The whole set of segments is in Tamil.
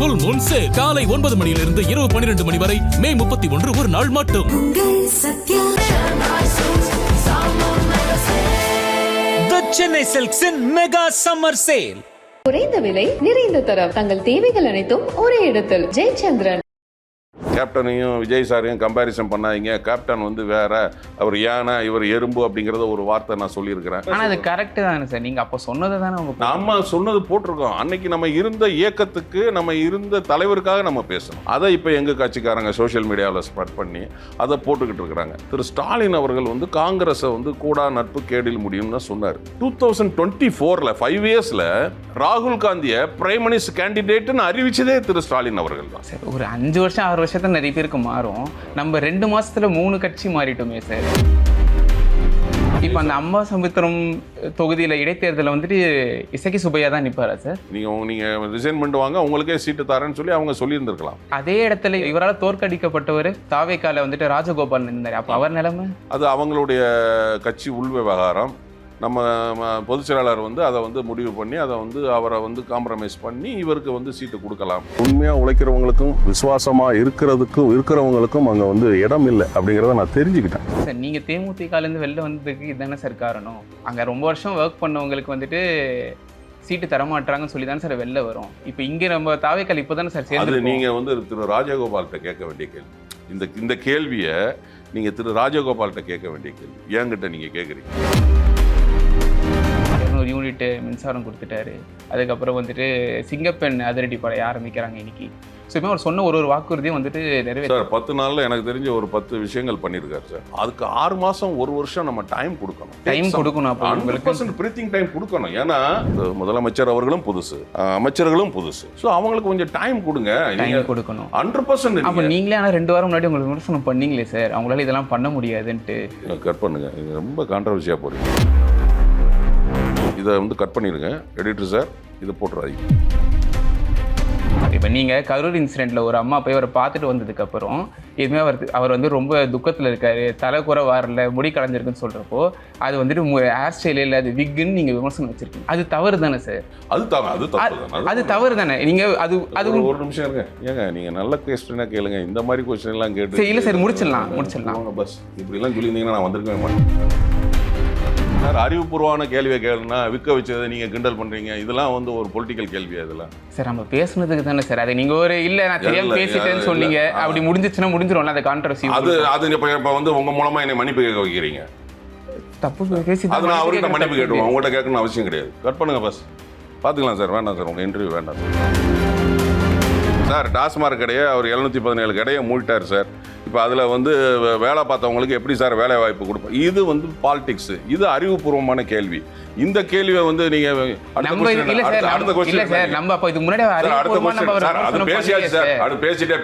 ஃபுல் மூன் சேல் காலை 9 மணியிலிருந்து இரவு 12 மணி வரை மே 31 ஒரு நாள் மட்டும். The Chennai Silks in Mega Summer Sale. குறைந்த விலை நிறைந்த தரம் தங்கள் தேவைகள் அனைத்தும் ஒரே இடத்தில். ஜெயச்சந்திரன். கேப்டனையும் விஜய் சாரையும் கம்பேரிசன் பண்ணாதீங்க. கேப்டன் வந்து வேற, அவர் யானை, இவர் எறும்பு அப்படிங்கிறத ஒரு வார்த்தை நான் சொல்லியிருக்கிறேன். ஆனால் அது கரெக்டு தானே சார், நீங்கள் அப்போ சொன்னதை தானே நம்ம சொன்னது போட்டிருக்கோம். அன்னைக்கு நம்ம இருந்த இயக்கத்துக்கு, நம்ம இருந்த தலைவருக்காக நம்ம பேசணும். அதை இப்போ எங்கள் கட்சிக்காரங்க சோஷியல் மீடியாவில் ஸ்ப்ரெட் பண்ணி அதை போட்டுக்கிட்டு இருக்கிறாங்க. திரு ஸ்டாலின் அவர்கள் வந்து காங்கிரஸை வந்து கூடா நட்பு கேடில் முடியும்னு சொன்னார். 2024 5 இயர்ஸில் ராகுல் காந்தியை பிரைம் மினிஸ்டர் கேண்டிடேட்னு அறிவிச்சதே திரு ஸ்டாலின் அவர்கள் தான். சார் ஒரு 5 வருஷம் 6 வருஷத்துல நிறைய பேருக்கு மாறும். நம்ம 2 மாசத்துல 3 கட்சி மாறிட்டோமே சார். இப்போ அந்த அம்பாசமுத்திரம் தொகுதியில் இடைத்தேர்தலில் வந்துட்டு இசக்கி சுப்பையா தான் நிற்பாரா சார்? நீங்கள் ரிசைன் பண்ணிட்டு வாங்க, உங்களுக்கே சீட்டு தரேன்னு சொல்லி அவங்க சொல்லியிருந்திருக்கலாம். அதே இடத்துல இவரால் தோற்கடிக்கப்பட்டவர் தாவேக்கால வந்துட்டு ராஜகோபால் இருந்தார். அப்போ அவர் நிலைமை அது அவங்களுடைய கட்சி உள் விவகாரம். நம்ம பொதுச் செயலாளர் வந்து அதை வந்து முடிவு பண்ணி அதை வந்து அவரை வந்து காம்ப்ரமைஸ் பண்ணி இவருக்கு வந்து சீட்டு கொடுக்கலாம். உண்மையாக உழைக்கிறவங்களுக்கும் விசுவாசமாக இருக்கிறவங்களுக்கும் அங்கே வந்து இடம் இல்லை அப்படிங்கிறத நான் தெரிஞ்சுக்கிட்டேன். சார் நீங்கள் தேமுதிகலேருந்து வெளில வந்ததுக்கு இதுதானே சார் காரணம்? அங்கே ரொம்ப வருஷம் ஒர்க் பண்ணவங்களுக்கு வந்துட்டு சீட்டு தரமாட்டாங்கன்னு சொல்லி தானே சார் வெளில வரும். இப்போ இங்கே நம்ம தாவேக்கால் இப்போ தானே சார் சேர்ந்து. அது நீங்கள் வந்து திரு ராஜகோபால்கிட்ட கேட்க வேண்டிய கேள்வி. இந்த கேள்வியை நீங்கள் திரு ராஜகோபால்கிட்ட கேட்க வேண்டிய கேள்வி. என்கிட்ட நீங்கள் கேட்குறீங்க. 200 யூனிட் மின்சாரம் கொடுத்துட்டாரு. அதுக்கப்புறம் வந்துட்டு சிங்கப்பெண் அதிரடி படை ஆரம்பிக்கிறாங்க இன்னைக்கு. ஸோ இப்போ அவர் சொன்ன ஒரு வாக்குறுதியும் வந்துட்டு நிறைவேற்ற சார் 10 நாளில் எனக்கு தெரிஞ்ச ஒரு 10 விஷயங்கள் பண்ணியிருக்காரு சார். அதுக்கு 6 மாதம் 1 வருஷம் நம்ம டைம் கொடுக்கணும். அப்போ 100% பிரீத்திங் டைம் கொடுக்கணும். ஏன்னா முதலமைச்சர் அவர்களும் புதுசு, அமைச்சர்களும் புதுசு. ஸோ அவங்களுக்கு கொஞ்சம் டைம் கொடுங்க. கொடுக்கணும் 100%. அப்போ நீங்களே ஆனால் 2 வாரம் முன்னாடி உங்களுக்கு விமர்சனம் பண்ணீங்களே சார், அவங்களால இதெல்லாம் பண்ண முடியாதுன்ட்டு. கட் பண்ணுங்க, இது ரொம்ப கான்ட்ரவர்சியாக போறீங்க. இதை வந்து கட் பண்ணிடுங்க எடிட்டர் சார், இதை போட்டுறாதீங்க. இப்போ நீங்கள் கரூர் இன்சிடென்ட்டில் ஒரு அம்மா போய் அவரை பார்த்துட்டு வந்ததுக்கப்புறம் இதுவுமே அவர் வந்து ரொம்ப துக்கத்தில் இருக்கார், தலை குறை வாரில் முடி கலைஞ்சிருக்குன்னு சொல்கிறப்போ அது வந்துட்டு ஹேர் ஸ்டைல் இல்லை, அது விக்குன்னு நீங்கள் விமர்சனம் வச்சுருக்கீங்க. அது தவறு தானே சார்? அது தவறு தானே. நீங்கள் அது ஒரு நிமிஷம் இருங்க. ஏங்க நீங்கள் நல்ல கொஸ்டினாக கேளுங்க. இந்த மாதிரி கொஸ்டின் எல்லாம் கேட்டு சரி இல்லை சார், முடிச்சிடலாம். பஸ் இப்படிலாம் சொல்லியிருந்தீங்கன்னா நான் வந்திருக்கவே மாட்டேன் சார். அறிவுபூர்வமான கேள்வியை கேளுனா விற்க வச்சதை நீங்கள் கிண்டல் பண்ணுறீங்க. இதெல்லாம் வந்து ஒரு பொலிட்டிக்கல் கேள்வி. அதெல்லாம் சார் நம்ம பேசுனதுக்கு தானே சார். அதை நீங்கள் ஒரு இல்லை நான் தெரியாமல் பேசிட்டேன்னு சொன்னீங்க, அப்படி முடிஞ்சிச்சுன்னா முடிஞ்சிடும்ல அந்த கான்ட்ரவர்சி. அது இப்போ வந்து உங்கள் மூலமாக என்னை மன்னிப்பு கேட்க வைக்கிறீங்க. தப்பு பேசி அது நான் அவர்கிட்ட மன்னிப்பு கேட்டுவோம். உங்கள்கிட்ட கேட்கணும்னு அவசியம் கிடையாது. கட் பண்ணுங்க பஸ், பார்த்துக்கலாம் சார். வேண்டாம் சார், உங்கள் இன்டர்வியூ வேண்டாம் சார். டாஸ்மார்க் கடையை அவர் 717 கடையை மூடிட்டார் சார். இப்போ அதில் வந்து வேலை பார்த்தவங்களுக்கு எப்படி சார் வேலை வாய்ப்பு கொடுப்போம்? இது வந்து பாலிடிக்ஸ். இது அறிவுபூர்வமான கேள்வி. இந்த கேள்வியை வந்து நீங்க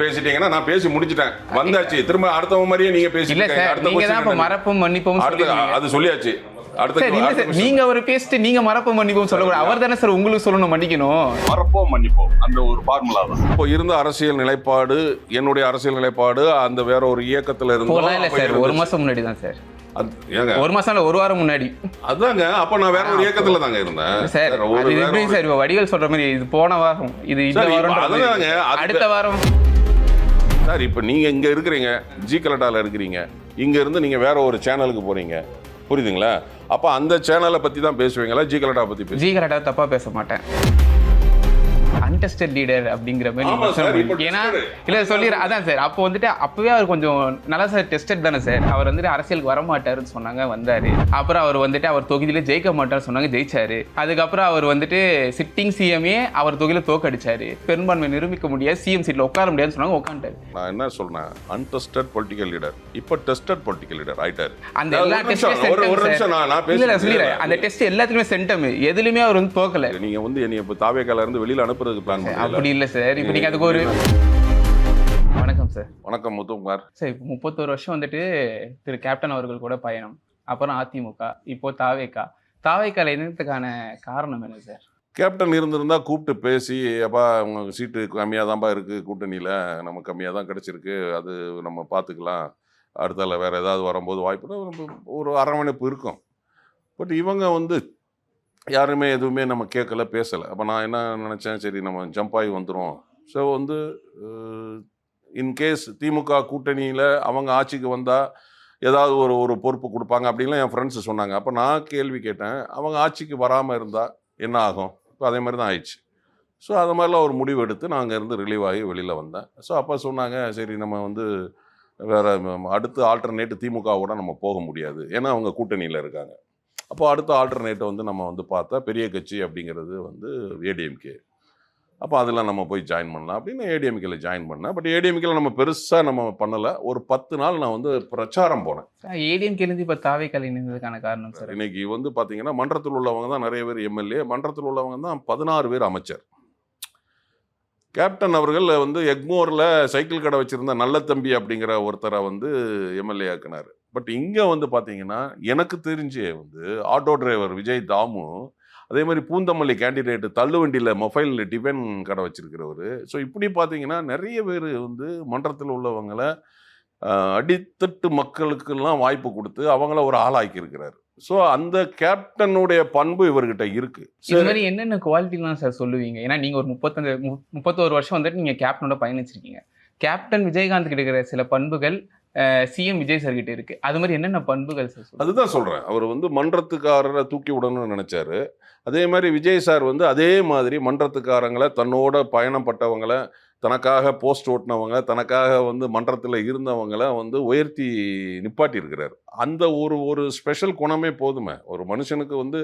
பேசிட்டீங்கன்னா நான் பேசி முடிச்சிட்டேன், வந்தாச்சு. திரும்ப அடுத்தவங்க மாதிரியே நீங்க பேசி மறப்பும் மன்னிப்பும் அது சொல்லியாச்சு. நீங்க ஒரு பேசிட்டு நீங்க மறப்போம் மன்னிப்போம் சொல்லக்கூடாது. அவர் தானே சார் உங்களுக்கு சொல்லணும் மன்னிக்கணும். மறப்போம் மன்னிப்போம் அந்த ஒரு ஃபார்முலா தான். இப்போ இருந்த அரசியல் நிலைப்பாடு, என்னுடைய அரசியல் நிலைப்பாடு அந்த வேற ஒரு இயக்கத்துல இருந்து சார் 1 மாசம் முன்னாடி தான் சார். 1 மாசம் இல்ல 1 வாரம் முன்னாடி. அதாங்க. அப்ப நான் வேற ஒரு இயக்கத்துல தாங்க இருந்தேன் சார். அது எப்படி சார் வடிவேல் சொல்ற மாதிரி இது போன வாரம், இது இந்த வாரம், அடுத்த வாரம் சார். இப்போ நீங்க இங்க இருக்கிறீங்க, ஜி கலட்டால இருக்கிறீங்க. இங்க இருந்து நீங்க வேற ஒரு சேனலுக்கு போறீங்க, புரியுதுங்களா? அப்ப அந்த சேனலை பத்தி தான் பேசுவீங்களா, ஜி கலட்டா பத்தி பேசுவீங்க? ஜி கலட்டா தப்பா பேச மாட்டேன். அன்டெஸ்டட் லீடர் அப்படிங்கிற மாதிரி. ஏன்னா இல்லை சொல்லிடுறேன். அதான் சார், அப்போ வந்துட்டு அப்பவே அவர் கொஞ்சம் நல்லா சார் டெஸ்டட் தானே சார். அவர் வந்துட்டு அரசியலுக்கு வர மாட்டாருன்னு சொன்னாங்க, வந்தாரு. அப்புறம் அவர் வந்துட்டு அவர் தொகுதியில ஜெயிக்க மாட்டார்னு சொன்னாங்க, ஜெயிச்சாரு. அதுக்கப்புறம் அவர் வந்துட்டு சிட்டிங் சிஎம்ஏ அவர் தொகுதியில தோக்கடிச்சாரு. பெரும்பான்மை நிரூபிக்க முடியாது, சிஎம் சீட்ல உட்கார முடியாதுன்னு சொன்னாங்க, உட்காந்துட்டாரு. நான் என்ன சொல்றேன், அன்டெஸ்டட் பொலிட்டிக்கல் லீடர் இப்போ டெஸ்டட் பொலிட்டிக்கல் லீடர் ஆயிட்டாரு. அந்த எல்லா சொல்லிடுறேன், அந்த டெஸ்ட் எல்லாத்துலயுமே சென்டம், எதுலயுமே அவர் வந்து தோக்கல. நீங்க வந்து என்னைய இப்போ தாவேக்கால இருந்து வெளியில அனுப்புறது அப்படி இல்ல சார். இப்போ நீங்க அதுக்கு ஒரு வணக்கம் சார். வணக்கம் முத்துக்குமார் சார். இப்போ 31 வருஷம் வந்துட்டு திரு கேப்டன் அவர்கள் கூட பயணம், அப்புறம் அதிமுக, இப்போ தாவேக்கால இணையத்துக்கான காரணம் என்ன சார்? கேப்டன் இருந்திருந்தா கூப்பிட்டு பேசி, அப்பா உங்க சீட்டு கம்மியாக தான்ப்பா இருக்குது, கூட்டணியில் நம்ம கம்மியாக தான் கிடச்சிருக்கு, அது நம்ம பார்த்துக்கலாம், அடுத்தால வேறு ஏதாவது வரும்போது வாய்ப்பு ஒரு அரவணைப்பு இருக்கும். பட் இவங்க வந்து யாருமே எதுவுமே நம்ம கேட்கல, பேசலை. அப்போ நான் என்ன நினச்சேன், சரி நம்ம ஜம்ப் ஆகி வந்துடும், ஸோ வந்து இன்கேஸ் திமுக கூட்டணியில் அவங்க ஆட்சிக்கு வந்தால் ஏதாவது ஒரு பொறுப்பு கொடுப்பாங்க அப்படின்லாம் என் ஃப்ரெண்ட்ஸு சொன்னாங்க. அப்போ நான் கேள்வி கேட்டேன், அவங்க ஆட்சிக்கு வராமல் இருந்தால் என்ன ஆகும்? இப்போ அதே மாதிரி தான் ஆயிடுச்சு. ஸோ அது மாதிரிலாம் ஒரு முடிவு எடுத்து நான் அங்கேருந்து ரிலீவ் ஆகி வெளியில் வந்தேன். ஸோ அப்போ சொன்னாங்க, சரி நம்ம வந்து வேறு அடுத்து ஆல்டர்னேட் திமுகவோட நம்ம போக முடியாது, ஏன்னா அவங்க கூட்டணியில் இருக்காங்க. அப்போ அடுத்த ஆல்டர்னேட்டை வந்து நம்ம வந்து பார்த்தா பெரிய கட்சி அப்படிங்கிறது வந்து ஏடிஎம்கே. அப்போ அதில் நம்ம போய் ஜாயின் பண்ணலாம் அப்படின்னு ஏடிஎம்கேல ஜாயின் பண்ணேன். பட் ஏடிஎம்கேல நம்ம பெருசாக நம்ம பண்ணலை. ஒரு 10 நாள் நான் வந்து பிரச்சாரம் போனேன். ஏடிஎம்கேலேருந்து இப்போ தாவேக்கால இணைந்ததுக்கான காரணம் சார்? இன்னைக்கு வந்து பார்த்தீங்கன்னா மன்றத்தில் உள்ளவங்க தான் நிறைய பேர் எம்எல்ஏ, மன்றத்தில் உள்ளவங்க தான் 16 பேர் அமைச்சர். கேப்டன் அவர்கள் வந்து எக்மோரில் சைக்கிள் கடை வச்சுருந்த நல்ல தம்பி அப்படிங்கிற ஒருத்தரை வந்து எம்எல்ஏ ஆக்கினார். பட் இங்கே வந்து பார்த்தீங்கன்னா எனக்கு தெரிஞ்சே வந்து ஆட்டோ டிரைவர் விஜய் தாமு, அதே மாதிரி பூந்தமல்லி கேண்டிடேட்டு தள்ளுவண்டியில் மொபைல் டிஃபன் கடை வச்சிருக்கிறவர். ஸோ இப்படி பார்த்தீங்கன்னா நிறைய பேர் வந்து மன்றத்தில் உள்ளவங்களை அடித்தட்டு மக்களுக்கெல்லாம் வாய்ப்பு கொடுத்து அவங்கள ஒரு ஆளாக்கி இருக்கிறார். ஸோ அந்த கேப்டனுடைய பண்பு இவர்கிட்ட இருக்கு. இது மாதிரி என்னென்ன குவாலிட்டிலாம் சார் சொல்லுவீங்க? ஏன்னா நீங்க ஒரு 31 வருஷம் வந்துட்டு நீங்க கேப்டனோட பயணிச்சிருக்கீங்க. கேப்டன் விஜயகாந்த் கிட்ட இருக்கிற சில பண்புகள் சிஎம் விஜய் சார் கிட்ட இருக்கு. அது மாதிரி என்னென்ன பண்புகள் சார்? அதுதான் சொல்றேன். அவர் வந்து மன்றத்துக்காரரை தூக்கி விடணும்னு நினைச்சாரு. அதே மாதிரி விஜய் சார் வந்து அதே மாதிரி மன்றத்துக்காரங்களை, தன்னோட பயணப்பட்டவங்களை, தனக்காக போஸ்ட் ஓட்டினவங்க, தனக்காக வந்து மன்றத்தில் இருந்தவங்களை வந்து உயர்த்தி நிப்பாட்டி இருக்கிறார். அந்த ஒரு ஸ்பெஷல் குணமே போதுமே. ஒரு மனுஷனுக்கு வந்து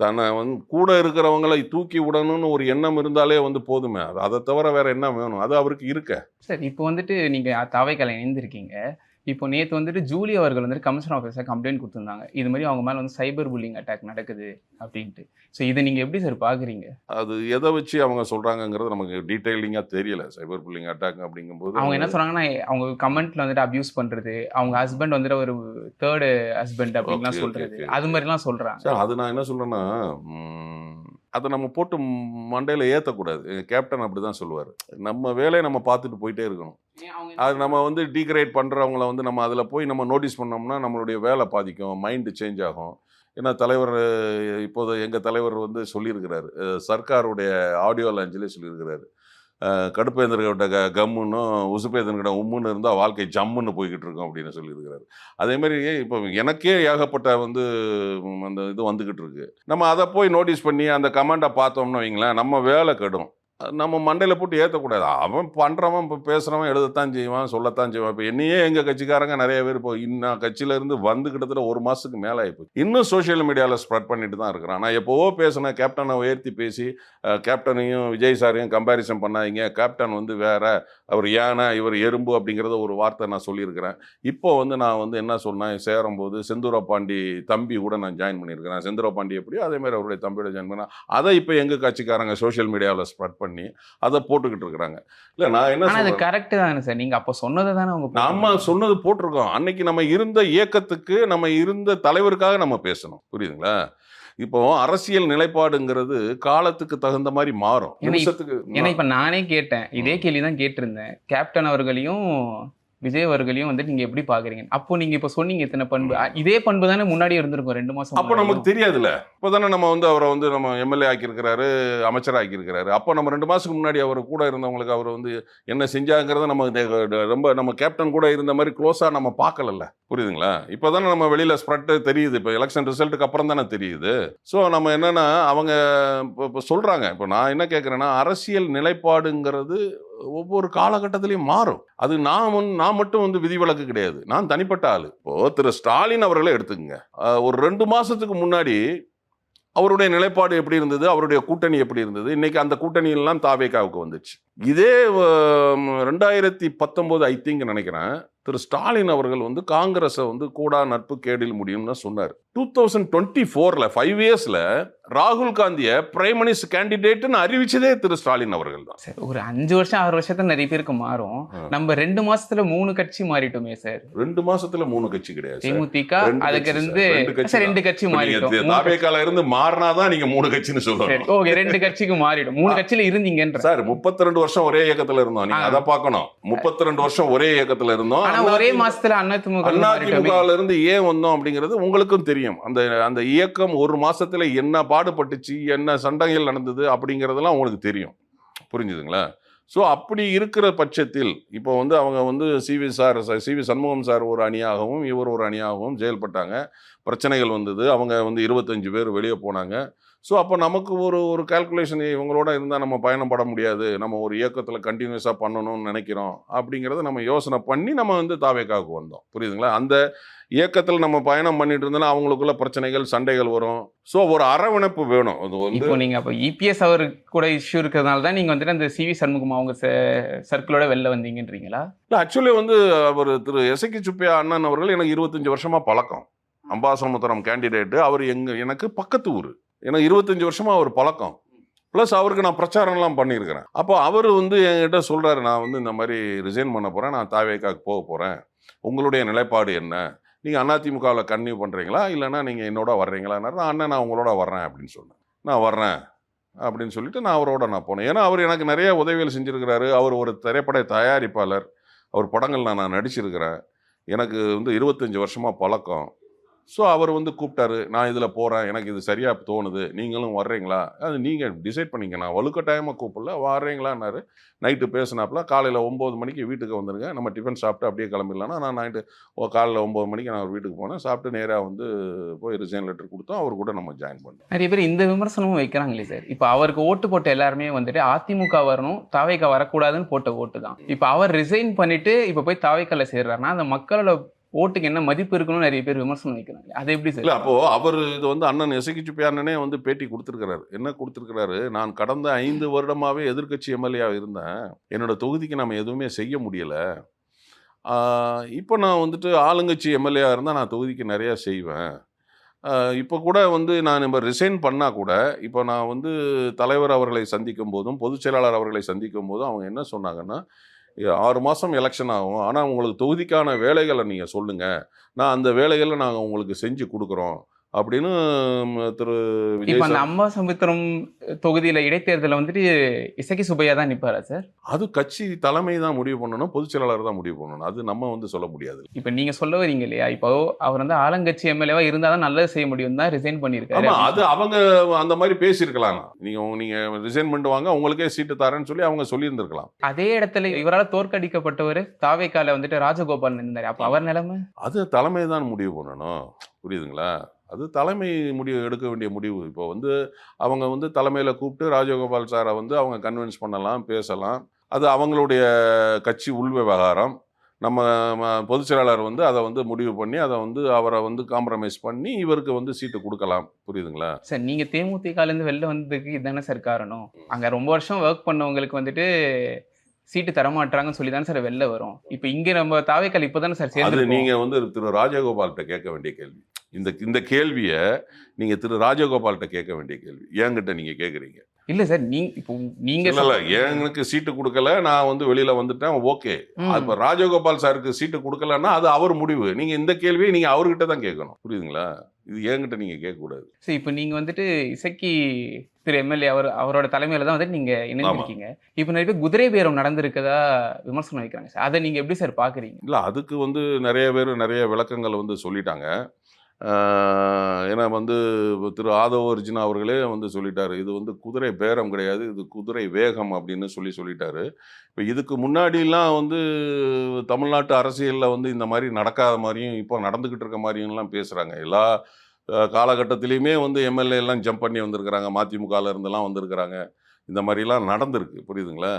தன்னை வந்து கூட இருக்கிறவங்களை தூக்கி விடணும்னு ஒரு எண்ணம் இருந்தாலே வந்து போதுமே. அதை தவிர வேற என்ன வேணும்? அது அவருக்கு இருக்க. சார் இப்போ வந்துட்டு நீங்க தாவேக்கால இணைந்திருக்கீங்க. இப்போ நேற்று வந்துட்டு ஜூலி அவர்கள் வந்துட்டு கமிஷன் ஆஃபீஸர் கம்ப்ளைண்ட் கொடுத்துருந்தாங்க, இது மாதிரி அவங்க மேலே வந்து சைபர் புல்லிங் அட்டாக் நடக்குது அப்படின்ட்டு. ஸோ இதை நீங்கள் எப்படி சார் பார்க்குறீங்க? அது எதை வச்சு அவங்க சொல்கிறாங்கங்கிறது நமக்கு டீட்டெயிலிங்காக தெரியல. சைபர் புல்லிங் அட்டாக் அப்படிங்கும்போது அவங்க என்ன சொல்கிறாங்கன்னா, அவங்க கமெண்ட்டில் வந்துட்டு அப்யூஸ் பண்ணுறது, அவங்க ஹஸ்பண்ட் வந்துட்டு ஒரு 3rd ஹஸ்பண்ட் அப்படின்லாம் சொல்கிறது, அது மாதிரிலாம் சொல்கிறாங்க. சார் அது நான் என்ன சொல்கிறேன்னா, அதை நம்ம போட்டு மண்டையில் ஏற்றக்கூடாது. கேப்டன் அப்படி தான் சொல்லுவார். நம்ம வேலையை நம்ம பார்த்துட்டு போயிட்டே இருக்கணும். அது நம்ம வந்து டீக்ரேட் பண்ணுறவங்கள வந்து நம்ம அதில் போய் நம்ம நோட்டீஸ் பண்ணோம்னா நம்மளுடைய வேலை பாதிக்கும், மைண்டு சேஞ்ச் ஆகும். ஏன்னா தலைவர் இப்போது எங்கள் தலைவர் வந்து சொல்லியிருக்கிறாரு, சர்க்காருடைய ஆடியோ லான்ச்சிலே சொல்லியிருக்கிறாரு, கடுப்பேந்திரகிட்ட கம்முன்னும் உசுப்பேந்திரகிட்ட உம்முன்னு இருந்தால் வாழ்க்கை ஜம்முன்னு போய்கிட்டு இருக்கும் அப்படின்னு சொல்லியிருக்கிறாரு. அதேமாதிரி இப்போ எனக்கே ஏகப்பட்ட வந்து அந்த இது வந்துக்கிட்டு இருக்கு. நம்ம அதை போய் நோட்டீஸ் பண்ணி அந்த கமெண்டை பார்த்தோம்னு வைங்களேன், நம்ம வேலை கெடும். நம்ம மண்டையில் போட்டு ஏற்றக்கூடாது. அவன் பண்ணுறவன் இப்போ பேசுகிறவன் எழுதத்தான் செய்வான், சொல்லத்தான் செய்வான். இப்போ என்னையே எங்கள் கட்சிக்காரங்க நிறைய பேர் இப்போ இன்னும் கட்சியிலேருந்து வந்து கிட்டத்தட்ட 1 மாதத்துக்கு மேலே ஆகிப்போச்சு. இன்னும் சோஷியல் மீடியாவில் ஸ்ப்ரெட் பண்ணிட்டு தான் இருக்கிறான். நான் எப்போவோ பேசினேன், கேப்டனை உயர்த்தி பேசி கேப்டனையும் விஜய் சாரையும் கம்பேரிசன் பண்ணாதீங்க, கேப்டன் வந்து வேற, அவர் யானை, இவர் எறும்பு அப்படிங்கிறத ஒரு வார்த்தை நான் சொல்லியிருக்கிறேன். இப்போ வந்து நான் வந்து என்ன சொன்னேன், சேரும்போது செந்தூரபாண்டி தம்பி கூட நான் ஜாயின் பண்ணியிருக்கிறேன். செந்தூரபாண்டி எப்படியோ அதேமாதிரி அவருடைய தம்பியோட ஜாயின் பண்ணேன். அதை இப்போ எங்கள் கட்சிக்காரங்க சோஷியல் மீடியாவில் ஸ்ப்ரெட் பண்ணி அதை போட்டுக்கிட்டு இருக்கிறாங்க. இல்ல நான் என்ன சொல்றேன், அது கரெக்ட் தானே சார்? நீங்க அப்ப சொன்னதை தானே அவங்க நாம சொன்னது போட்டிருக்கோம். அன்னைக்கு நம்ம இருந்த இயக்கத்துக்கு, நம்ம இருந்த தலைவருக்காக நம்ம பேசணும். புரியுதுங்களா? இப்போ அரசியல் நிலைப்பாடுங்கிறது காலத்துக்கு தகுந்த மாதிரி மாறும். ஏன்னா இப்ப நானே கேட்டேன், இதே கேள்விதான் கேட்டிருந்தேன். கேப்டன் அவர்களையும் விஜய் அவர்களையும் வந்துட்டு நீங்க எப்படி பாக்குறீங்க? அப்போ நீங்க இப்ப சொன்னீங்க இத்தனை பண்பு, இதே பண்பு தானே முன்னாடி இருந்திருக்கும் 2 மாசம். அப்போ நமக்கு தெரியாதுல்ல. இப்போதானே நம்ம வந்து அவரை வந்து நம்ம எம்எல்ஏ ஆக்கியிருக்கிறாரு, அமைச்சர் ஆக்கியிருக்கிறாரு. அப்போ நம்ம 2 மாசத்துக்கு முன்னாடி அவர் கூட இருந்தவங்களுக்கு அவர் வந்து என்ன செஞ்சாங்கிறத நம்ம ரொம்ப நம்ம கேப்டன் கூட இருந்த மாதிரி க்ளோஸா நம்ம பார்க்கலல்ல. புரியுதுங்களா? இப்போதானே நம்ம வெளியில ஸ்ப்ரெட் தெரியுது. இப்போ எலெக்ஷன் ரிசல்ட்டுக்கு அப்புறம் தானே தெரியுது. ஸோ நம்ம என்னன்னா, அவங்க இப்போ சொல்றாங்க. இப்போ நான் என்ன கேட்குறேன்னா, அரசியல் நிலைப்பாடுங்கிறது ஒவ்வொரு காலகட்டத்திலையும் மாறும். அது நான் மட்டும் வந்து விதிவிலக்கு கிடையாது. நான் தனிப்பட்ட ஆளு. இப்போ திரு ஸ்டாலின் அவர்களே எடுத்துக்கங்க. ஒரு 2 மாசத்துக்கு முன்னாடி அவருடைய நிலைப்பாடு எப்படி இருந்தது, அவருடைய கூட்டணி எப்படி இருந்தது, இன்னைக்கு அந்த கூட்டணியெல்லாம் தாவேகாவுக்கு வந்துச்சு. இதே 2019 ஐ திங்க் நினைக்கிறேன், திரு ஸ்டாலின் அவர்கள் வந்து காங்கிரஸை வந்து கூடா நட்பு கேடில் முடியும்னு சொன்னார். 2024ல 5 இயர்ஸ்ல ராகுல் காந்தியை பிரைம் மினிஸ்டர் கேண்டிடேட்னு அறிவிச்சதே திரு ஸ்டாலின் அவர்கள் தான். சார் ஒரு 5 வருஷம் 6 வருஷத்துல நிறைய பேருக்கு மாறும். நம்ம 2 மாசத்துல 3 கட்சி மாறிட்டோமே சார். 2 மாசத்துல 3 கட்சி கிடையாது. தேமுதிக அதுக்கு இருந்து 2 கட்சி மாறிட்டோம். தாவேகால இருந்து மாறினாதான் நீங்க 3 கட்சின்னு சொல்றீங்க. ஓகே, 2 கட்சிக்கு மாறிடும். 3 கட்சியில இருந்தீங்கன்ற சார். 32 வருஷம் ஒரே இயக்கத்துல இருந்தோம். நீங்க அதை பார்க்கணும். 32 வருஷம் ஒரே இயக்கத்துல இருந்தோம். ஒரே மாசத்துல அதிமுகல இருந்து ஏன் வந்தோம் அப்படிங்கிறது உங்களுக்கும் தெரியும். அந்த இயக்கம் 1 மாசத்துல என்ன பாடுபட்டுச்சு, என்ன சண்டைகள் நடந்தது அப்படிங்கறதெல்லாம் உங்களுக்கு தெரியும். புரிஞ்சுதுங்களா? ஸோ அப்படி இருக்கிற பட்சத்தில் இப்போ வந்து அவங்க வந்து சிவி சண்முகம் சார் ஒரு அணியாகவும் இவர் ஒரு அணியாகவும் செயல்பட்டாங்க. பிரச்சனைகள் வந்தது. அவங்க வந்து 25 பேர் வெளியே போனாங்க. ஸோ அப்போ நமக்கு ஒரு கால்குலேஷன், இவங்களோட இருந்தால் நம்ம பயணம் பட முடியாது, நம்ம ஒரு இயக்கத்தில் கண்டினியூஸாக பண்ணணும்னு நினைக்கிறோம் அப்படிங்கிறத நம்ம யோசனை பண்ணி நம்ம வந்து தாவேக்காவுக்கு வந்தோம். புரியுதுங்களா? அந்த இயக்கத்தில் நம்ம பயணம் பண்ணிட்டு இருந்தோம்னா அவங்களுக்குள்ள பிரச்சனைகள், சண்டைகள் வரும். ஸோ ஒரு அரவணைப்பு வேணும். அது வந்து இப்போ நீங்க அப்போ இபிஎஸ் அவர் கூட இஷ்யூ இருக்கிறதுனால தான் நீங்க வந்துட்டு அந்த சிவி சண்முகம் அவங்க சர்க்கிளோட வெளில வந்தீங்கன்றீங்களா? இல்லை, ஆக்சுவலி வந்து அவர் திரு எசக்கி சுப்பையா அண்ணன் அவர்கள் எனக்கு 25 வருஷமாக பழக்கம். அம்பாசமுத்திரம் கேண்டிடேட்டு. அவர் எனக்கு பக்கத்து ஊர். எனக்கு 25 வருஷமாக அவர் பழக்கம். ப்ளஸ் அவருக்கு நான் பிரச்சாரம்லாம் பண்ணியிருக்கிறேன். அப்போ அவர் வந்து என்கிட்ட சொல்கிறாரு, நான் வந்து இந்த மாதிரி ரிசைன் பண்ண போகிறேன், நான் தாவேக்காவுக்கு போக போகிறேன், உங்களுடைய நிலைப்பாடு என்ன, நீங்கள் அதிமுகவில் கன்டினியூ பண்ணுறீங்களா இல்லைன்னா நீங்கள் என்னோட வர்றீங்களான்னாரு. அண்ணன் நான் உங்களோட வர்றேன் அப்படின்னு சொன்னேன். நான் வர்றேன் அப்படின்னு சொல்லிட்டு நான் அவரோட நான் போனேன். ஏன்னா அவர் எனக்கு நிறைய உதவிகள் செஞ்சுருக்கிறாரு. அவர் ஒரு திரைப்பட தயாரிப்பாளர். அவர் படங்கள் நான் நடிச்சிருக்கிறேன். எனக்கு வந்து 25 வருஷமாக பழக்கம். ஸோ அவர் வந்து கூப்பிட்டாரு, நான் இதில் போகிறேன், எனக்கு இது சரியாக தோணுது, நீங்களும் வர்றீங்களா, அது நீங்கள் டிசைட் பண்ணிங்க, நான் வலுக்கட்டாயமாக கூப்பிடல, வர்றீங்களான்னாரு. நைட்டு பேசினாப்புல, காலையில் 9 மணிக்கு வீட்டுக்கு வந்துடுங்க, நம்ம டிஃபன் சாப்பிட்டு அப்படியே கிளம்பிடலான்னா, நான் நைட்டு காலையில் 9 மணிக்கு நான் வீட்டுக்கு போனேன். சாப்பிட்டு நேராக வந்து போய் ரிசைன் லெட்டர் கொடுத்தோம். அவர் கூட நம்ம ஜாயின் பண்ணோம். நிறைய பேர் இந்த விமர்சனமும் வைக்கிறாங்களே சார். இப்போ அவருக்கு ஓட்டு போட்ட எல்லாருமே வந்துட்டு அதிமுக வரணும், தாவேக்கா வரக்கூடாதுன்னு போட்ட ஓட்டு தான். இப்போ அவர் ரிசைன் பண்ணிட்டு இப்போ போய் தாவேக்கால சேர்றாருன்னா அந்த மக்களோட ஓட்டுக்கு என்ன மதிப்பு இருக்கணும்னு நிறைய பேர் விமர்சனம் வைக்கிறாங்க. அது எப்படி சார்? இல்லை, அப்போ அவர் இது வந்து அண்ணன் எசக்கி சுப்பையா அண்ணனே வந்து பேட்டி கொடுத்துருக்கிறாரு. என்ன கொடுத்துருக்கிறாரு, நான் கடந்த 5 வருடமாகவே எதிர்க்கட்சி எம்எல்ஏவாக இருந்தேன், என்னோட தொகுதிக்கு நம்ம எதுவுமே செய்ய முடியலை. இப்போ நான் வந்துட்டு ஆளுங்கட்சி எம்எல்ஏவாக இருந்தால் நான் தொகுதிக்கு நிறையா செய்வேன். இப்போ கூட வந்து நான் இப்போ ரிசைன் பண்ணால் கூட இப்போ நான் வந்து தலைவர் அவர்களை சந்திக்கும் போதும் பொதுச் செயலாளர் அவர்களை சந்திக்கும் போதும் அவங்க என்ன சொன்னாங்கன்னா, 6 மாதம் எலெக்ஷன் ஆகும், ஆனால் உங்களுக்கு தொகுதிக்கான வேலைகளை நீங்கள் சொல்லுங்கள், நான் அந்த வேலைகளை நாங்கள் உங்களுக்கு செஞ்சு கொடுக்குறோம் அப்படின்னு திரு இப்போ அந்த விஜய் அம்பாசமுத்திரம் தொகுதியில் இடைத்தேர்தலில் வந்துட்டு இசக்கி சுப்பையா தான் நிற்பாரா சார்? அது கட்சி தலைமை தான் முடிவு பண்ணணும், பொதுச் செயலாளர் தான் முடிவு பண்ணணும். அது நம்ம வந்து சொல்ல முடியாது. இப்போ நீங்கள் சொல்ல வரீங்க இல்லையா, இப்போ அவர் வந்து ஆளுங்கட்சி எம்எல்ஏவா இருந்தால் தான் நல்லது செய்ய முடியும் தான் ரிசைன் பண்ணியிருக்காரு. ஆமாம், அது அவங்க அந்த மாதிரி பேசியிருக்கலாம். நீங்கள் ரிசைன் பண்ணிட்டு வாங்க, உங்களுக்கே சீட்டு தரேன்னு சொல்லி அவங்க சொல்லியிருந்திருக்கலாம். அதே இடத்துல இவரால் தோற்கடிக்கப்பட்டவர் தாவேக்கால வந்துட்டு ராஜகோபால் இருந்தார். அப்போ அவர் நிலைமை அது தலைமை தான் முடிவு பண்ணணும். புரியுதுங்களா? அது தலைமை எடுக்க வேண்டிய முடிவு. இப்போ வந்து அவங்க வந்து தலைமையில் கூப்பிட்டு ராஜகோபால் சாரை வந்து அவங்க கன்வின்ஸ் பண்ணலாம், பேசலாம். அது அவங்களுடைய கட்சி உள் விவகாரம். நம்ம பொதுச் செயலாளர் வந்து அதை வந்து முடிவு பண்ணி அதை வந்து அவரை வந்து காம்ப்ரமைஸ் பண்ணி இவருக்கு வந்து சீட்டு கொடுக்கலாம். புரியுதுங்களா சார்? நீங்கள் தேமுதிகலேருந்து வெளில வந்ததுக்கு இதுதானே சார் காரணம்? அங்கே ரொம்ப வருஷம் ஒர்க் பண்ணவங்களுக்கு வந்துட்டு சீட்டு தரமாட்டாங்கன்னு சொல்லி தானே சார் வெளில வரும். இப்போ இங்கே நம்ம தாவேக்கால் இப்போ தானே சார் சேர்ந்து. அது நீங்கள் வந்து திரு ராஜகோபால்கிட்ட கேட்க வேண்டிய கேள்வி. இந்த கேள்வியை நீங்கள் திரு ராஜகோபால்கிட்ட கேட்க வேண்டிய கேள்வி. என்கிட்ட நீங்கள் கேட்குறீங்க. இல்லை சார், நீங்கள் இல்லை, எனக்கு சீட்டு கொடுக்கல, நான் வந்து வெளியில் வந்துட்டேன், ஓகே. இப்போ ராஜகோபால் சாருக்கு சீட்டு கொடுக்கலன்னா அது அவர் முடிவு. நீங்கள் இந்த கேள்வியை நீங்கள் அவர்கிட்ட தான் கேட்கணும். புரியுதுங்களா? இது என்கிட்ட நீங்கள் கேட்கக்கூடாது. சரி, இப்போ நீங்கள் வந்துட்டு இசக்கி திரு எம்எல்ஏ அவரோட தலைமையில் தான் வந்துட்டு நீங்கள் இணைஞ்சிருக்கீங்க. இப்போ நிறைய பேர் குதிரை பேரம் நடந்திருக்கதா விமர்சனம் வைக்கிறாங்க சார். அதை நீங்கள் எப்படி சார் பார்க்குறீங்க? இல்லை, அதுக்கு வந்து நிறைய பேர் நிறைய விளக்கங்கள் வந்து சொல்லிட்டாங்க. ஏன்னா வந்து திரு ஆதவ அர்ஜுனா அவர்களே வந்து சொல்லிட்டாரு, இது வந்து குதிரை பேரம் கிடையாது, இது குதிரை வேகம் அப்படின்னு சொல்லிட்டாரு. இப்போ இதுக்கு முன்னாடிலாம் வந்து தமிழ்நாட்டு அரசியலில் வந்து இந்த மாதிரி நடக்காத மாதிரியும் இப்போ நடந்துக்கிட்டு இருக்க மாதிரியும்லாம் பேசுகிறாங்க. எல்லா காலகட்டத்திலையுமே வந்து எம்எல்ஏ எல்லாம் ஜம்ப் பண்ணி வந்திருக்கிறாங்க, மதிமுகவில் இருந்தெல்லாம் வந்திருக்கிறாங்க. இந்த மாதிரிலாம் நடந்திருக்கு. புரியுதுங்களா?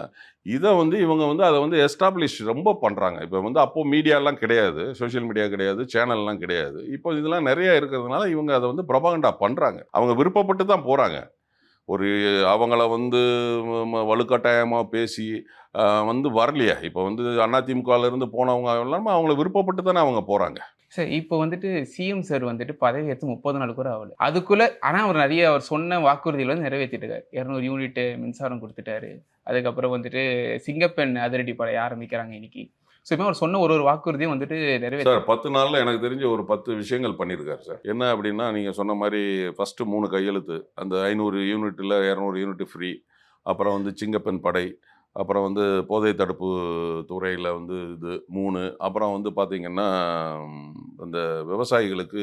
இதை வந்து இவங்க வந்து அதை வந்து எஸ்டாப்ளிஷ் ரொம்ப பண்ணுறாங்க. இப்போ வந்து அப்போது மீடியாலாம் கிடையாது, சோஷியல் மீடியா கிடையாது, சேனல்லாம் கிடையாது. இப்போ இதெல்லாம் நிறையா இருக்கிறதுனால இவங்க அதை வந்து ப்ரொபகண்டா பண்ணுறாங்க. அவங்க விருப்பப்பட்டு தான் போகிறாங்க. ஒரு அவங்கள வந்து வலுக்கட்டாயமாக பேசி வந்து வரலையா. இப்போ வந்து அதிமுகவிலேருந்து போனவங்க எல்லாமே அவங்கள விருப்பப்பட்டு தானே அவங்க போகிறாங்க. சார், இப்போ வந்துட்டு சிஎம் சார் வந்துட்டு பதவி ஏற்று 30 நாள் கூட ஆகல. அதுக்குள்ளே ஆனால் அவர் சொன்ன வாக்குறுதியில் வந்து நிறைவேற்றிட்டாரு. 200 யூனிட் மின்சாரம் கொடுத்துட்டாரு. அதுக்கப்புறம் வந்துட்டு சிங்கப்பெண் அதிரடி படை ஆரம்பிக்கிறாங்க இன்னைக்கு. ஸோ இப்போ அவர் சொன்ன ஒரு வாக்குறுதியும் வந்துட்டு நிறைவேற்ற சார் 10 நாளில் எனக்கு தெரிஞ்ச ஒரு 10 விஷயங்கள் பண்ணியிருக்காரு சார். என்ன அப்படின்னா, நீங்கள் சொன்ன மாதிரி ஃபஸ்ட்டு 3 கையெழுத்து, அந்த 500 யூனிட்டில் 200 யூனிட் ஃப்ரீ, அப்புறம் வந்து சிங்கப்பெண் படை, அப்புறம் வந்து போதை தடுப்பு துறையில் வந்து இது 3, அப்புறம் வந்து பார்த்திங்கன்னா அந்த விவசாயிகளுக்கு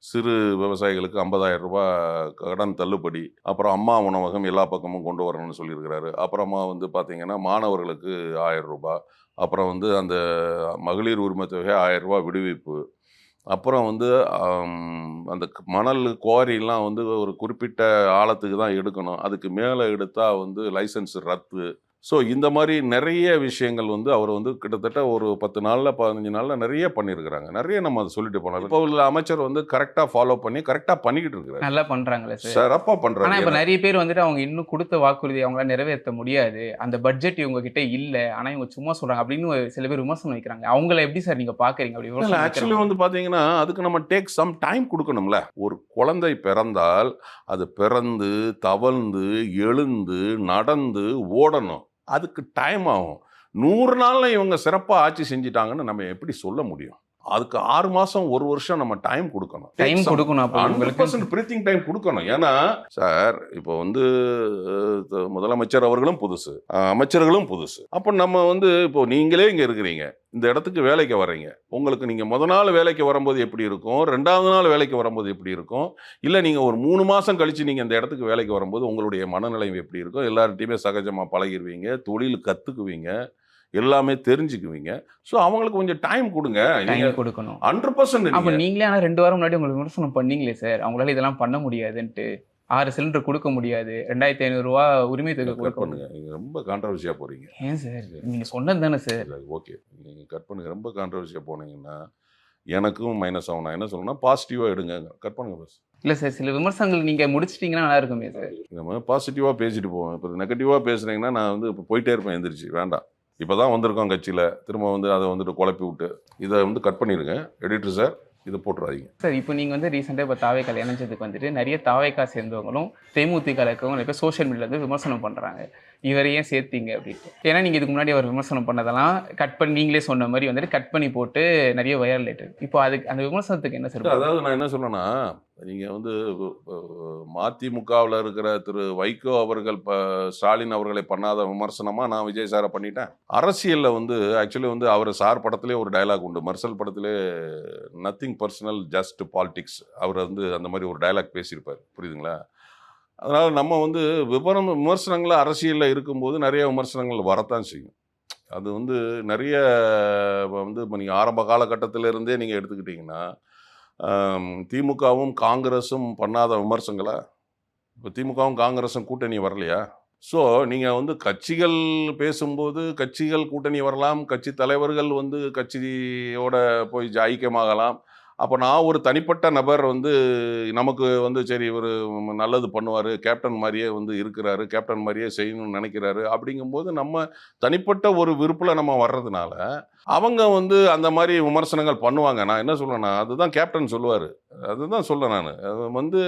சிறு விவசாயிகளுக்கு 50,000 ரூபாய் கடன் தள்ளுபடி, அப்புறம் அம்மா உணவகம் எல்லா பக்கமும் கொண்டு வரணும்னு சொல்லியிருக்கிறாரு. அப்புறமா வந்து பார்த்தீங்கன்னா மாணவர்களுக்கு 1000 ரூபாய், அப்புறம் வந்து அந்த மகளிர் உரிமை தொகை 1000 ரூபாய் விடுவிப்பு, அப்புறம் வந்து அந்த மணல் குவாரிலாம் வந்து ஒரு குறிப்பிட்ட ஆழத்துக்கு தான் எடுக்கணும், அதுக்கு மேலே எடுத்தால் வந்து லைசன்ஸ் ரத்து. ஸோ இந்த மாதிரி நிறைய விஷயங்கள் வந்து அவர் வந்து கிட்டத்தட்ட ஒரு 10 நாளில் 15 நாளில் நிறைய பண்ணியிருக்கிறாங்க. நிறைய நம்ம அதை சொல்லிட்டு போனோம். இப்போ உள்ள அமைச்சர் வந்து கரெக்டாக ஃபாலோ பண்ணி கரெக்டாக பண்ணிக்கிட்டு இருக்கிறாரு. நல்லா பண்றாங்களே சார். சிறப்பாக ஆனா பண்ணுறாங்க. இப்ப நிறைய பேர் வந்துட்டு அவங்க இன்னும் கொடுத்த வாக்குறுதி அவங்களால நிறைவேற்ற முடியாது, அந்த பட்ஜெட் இவங்க கிட்ட இல்ல, ஆனா இவங்க சும்மா சொல்றாங்க அப்படின்னு சில பேர் விமர்சனம் வைக்கிறாங்க. அவங்கள எப்படி சார் நீங்க பாக்குறீங்க? அப்படி விமர்சனம் ஆக்சுவலி வைக்கிறவங்க? வந்து பார்த்தீங்கன்னா அதுக்கு நம்ம டேக் சம் டைம் கொடுக்கணும்ல. ஒரு குழந்தை பிறந்தால் அது பிறந்து தவழ்ந்து எழுந்து நடந்து ஓடணும், அதுக்கு டைம் ஆகும். 100 நாளில் இவங்க சிறப்பாக ஆட்சி செஞ்சிட்டாங்கன்னு நம்ம எப்படி சொல்ல முடியும்? அதுக்கு 6 மாதம் 1 வருஷம் நம்ம டைம் கொடுக்கணும். டைம் கொடுக்கணும். அப்ப 100% பிரீத்திங் டைம் கொடுக்கணும். ஏன்னா சார் இப்போ வந்து முதலமைச்சர் அவர்களும் புதுசு, அமைச்சர்களும் புதுசு. அப்போ நம்ம வந்து இப்போ நீங்களே இங்கே இருக்கிறீங்க, இந்த இடத்துக்கு வேலைக்கு வர்றீங்க, உங்களுக்கு நீங்கள் முத நாள் வேலைக்கு வரும்போது எப்படி இருக்கும், 2வது நாள் வேலைக்கு வரும்போது எப்படி இருக்கும், இல்லை நீங்கள் ஒரு 3 மாதம் கழித்து நீங்கள் இந்த இடத்துக்கு வேலைக்கு வரும்போது உங்களுடைய மனநிலை எப்படி இருக்கும், எல்லார்ட்டையுமே சகஜமாக பழகிடுவீங்க, தொழில் கற்றுக்குவீங்க, எல்லாமே தெரிஞ்சுக்குவீங்க. ஸோ அவங்களுக்கு கொஞ்சம் டைம் கொடுங்க. டைம் கொடுக்கணும் 100%. அப்ப நீங்களே ஆனா 2 வாரம் முன்னாடி உங்களுக்கு விமர்சனம் பண்ணீங்களே சார், அவங்களால இதெல்லாம் பண்ண முடியாதுன்ட்டு, 6 சிலிண்டர் கொடுக்க முடியாது, 2500 ரூபா உரிமை தொகை கட் கொடுக்க பண்ணுங்க. நீங்க ரொம்ப கான்ட்ரவர்சியா போறீங்க. ஏன் சார்? நீங்க சொன்னது தானே சார். ஓகே, நீங்க கட் பண்ணுங்க. ரொம்ப கான்ட்ரவர்சியா போனீங்கன்னா எனக்கும் மைனஸ் ஆகும். நான் என்ன சொல்லணும்னா பாசிட்டிவா எடுங்க, கட் பண்ணுங்க பஸ். இல்ல சார், சில விமர்சனங்கள் நீங்க முடிச்சிட்டீங்கன்னா நல்லா இருக்குமே சார். நம்ம பாசிட்டிவா பேசிட்டு போவோம். இப்போ நெகட்டிவா பேசுனீங்கன்னா நான் வந்து இப்போ போயிட்டே இருப்பேன், எந்திரிச்சு வேண்டாம். இப்போ தான் வந்திருக்கோம் கட்சியில், திரும்ப வந்து அதை வந்துட்டு குழப்பி விட்டு இதை வந்து கட் பண்ணிடுங்க. எடிட்டர் சார், இதை போட்டுறாதீங்க சார். இப்போ நீங்கள் வந்து ரீசெண்டாக இப்போ தாவேக்கால் இணைஞ்சதுக்கு வந்துட்டு நிறைய தாவேக்கா சேர்ந்தவங்களும் தேமுதிக இருக்கவங்க நிறைய பேர் சோஷியல் மீடியாவில் வந்து விமர்சனம் பண்ணுறாங்க, இவரை ஏன் சேர்த்தீங்க அப்படின்ட்டு. ஏன்னா நீங்கள் இதுக்கு முன்னாடி அவர் விமர்சனம் பண்ணதெல்லாம் கட் பண்ணி நீங்களே சொன்ன மாதிரி வந்துட்டு கட் பண்ணி போட்டு நிறைய வைரல் ஆயிட்டு. இப்போ அதுக்கு அந்த விமர்சனத்துக்கு என்ன சார்? அதாவது நான் என்ன சொல்றேன்னா, நீங்கள் வந்து மதிமுகவில் இருக்கிற திரு வைகோ அவர்கள் ஸ்டாலின் அவர்களை பண்ணாத விமர்சனமாக நான் விஜய் சாரை பண்ணிட்டேன். அரசியலில் வந்து ஆக்சுவலி வந்து அவர் சார் படத்திலே ஒரு டயலாக் உண்டு, மெர்சல் படத்திலே, நத்திங் பர்சனல் ஜஸ்ட் பாலிடிக்ஸ். அவர் வந்து அந்த மாதிரி ஒரு டயலாக் பேசியிருப்பார், புரியுதுங்களா? அதனால் நம்ம வந்து விமர்சனங்கள் அரசியலில் இருக்கும்போது நிறைய விமர்சனங்கள் வரத்தான் செய்யும். அது வந்து நிறைய வந்து இப்போ நீங்கள் ஆரம்ப காலகட்டத்திலிருந்தே நீங்கள் எடுத்துக்கிட்டிங்கன்னா திமுகவும் காங்கிரஸும் பண்ணாத விமர்சனங்களா? இப்போ திமுகவும் காங்கிரஸும் கூட்டணி வரலையா? ஸோ நீங்கள் வந்து கட்சிகள் பேசும்போது கட்சிகள் கூட்டணி வரலாம், கட்சி தலைவர்கள் வந்து கட்சியோட போய் ஐக்கியமாகலாம். அப்போ நான் ஒரு தனிப்பட்ட நபர் வந்து நமக்கு வந்து சரி இவர் நல்லது பண்ணுவார், கேப்டன் மாதிரியே வந்து இருக்கிறாரு, கேப்டன் மாதிரியே செய்யணும்னு நினைக்கிறாரு, அப்படிங்கும்போது நம்ம தனிப்பட்ட ஒரு விருப்பில் நம்ம வர்றதுனால அவங்க வந்து அந்த மாதிரி விமர்சனங்கள் பண்ணுவாங்க. நான் என்ன சொல்கிறேன்னா, அதுதான் கேப்டன் சொல்லுவார், அதுதான் சொல்ல நான். அது வந்து